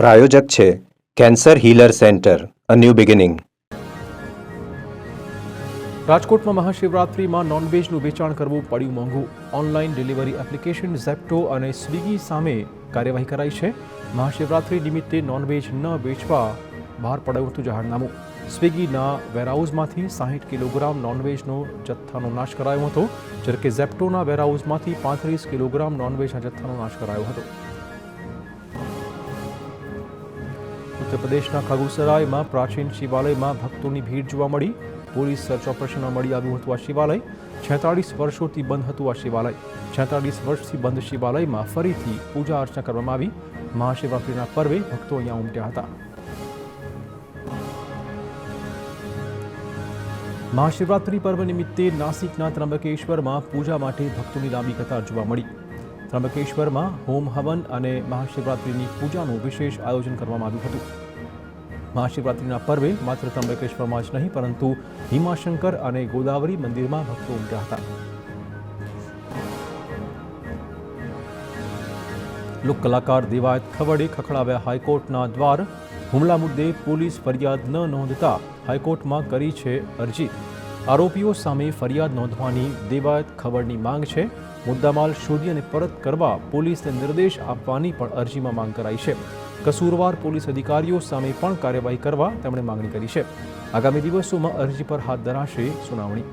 પ્રાયોજક છે cancer healer centre, a new beginning. રાજકોટમાં મહાશિવરાત્રિમાં નોનવેજનું વેચાણ કરવું પડ્યું મોંઘું. ઓનલાઈન ડિલિવરી એપ્લિકેશન ઝેપ્ટો અને સ્વિગી સામે કાર્યવાહી કરાઈ છે. મહાશિવરાત્રિ નિમિત્તે નોનવેજ ન વેચવા બહાર પડાયું હતું જાહેરનામું. સ્વિગીના વેરહાઉસમાંથી 60 કિલોગ્રામ નોનવેજનો જથ્થાનો નાશ કરાયો હતો, જ્યારે કે ઝેપ્ટોના વેરહાઉસમાંથી 35 કિલોગ્રામ નોનવેજના જથ્થાનો નાશ કરાયો હતો. ઉત્તર પ્રદેશના ખગુસરાયમાં પ્રાચીન શિવાલયમાં ભક્તોની ભીડ જોવા મળી. પોલીસ સર્ચ ઓપરેશનમાં મળી આવ્યું હતું આ શિવાલય. 46 વર્ષોથી બંધ હતું આ શિવાલય. 46 વર્ષથી બંધ શિવાલયમાં ફરીથી પૂજા અર્ચના કરવામાં આવી. મહાશિવરાત્રિના પર્વે ભક્તો અહીંયા ઉમટ્યા હતા. મહાશિવરાત્રિ પર્વ નિમિત્તે નાસિકના ત્રંબકેશ્વરમાં પૂજા માટે ભક્તોની લાંબી કતાર જોવા મળી. ત્રંબકેશ્વરમાં હોમ હવન અને મહાશિવરાત્રિની પૂજાનું વિશેષ આયોજન કરવામાં આવ્યું હતું. મહાશિવરાત્રિના પર્વે માત્ર ત્રંબકેશ્વરમાં જ નહીં પરંતુ ભીમાશંકર અને ગોદાવરી મંદિરમાં ભક્તો ઉમટ્યા હતા. લોક કલાકાર દેવાયત ખવડે ખખડાવ્યા હાઈકોર્ટના દ્વાર. હુમલા મુદ્દે પોલીસ ફરિયાદ ન નોંધતા હાઈકોર્ટમાં કરી છે અરજી. આરોપીઓ સામે ફરિયાદ નોંધવાની દેવાયત ખવડની માંગ છે. મુદ્દામાલ શોધી અને પરત કરવા પોલીસને નિર્દેશ આપવાની પણ અરજીમાં માંગ કરાઈ છે. કસૂરવાર પોલીસ અધિકારીઓ સામે પણ કાર્યવાહી કરવા તેમણે માંગણી કરી છે. આગામી દિવસોમાં અરજી પર હાથ ધરાશે સુનાવણી.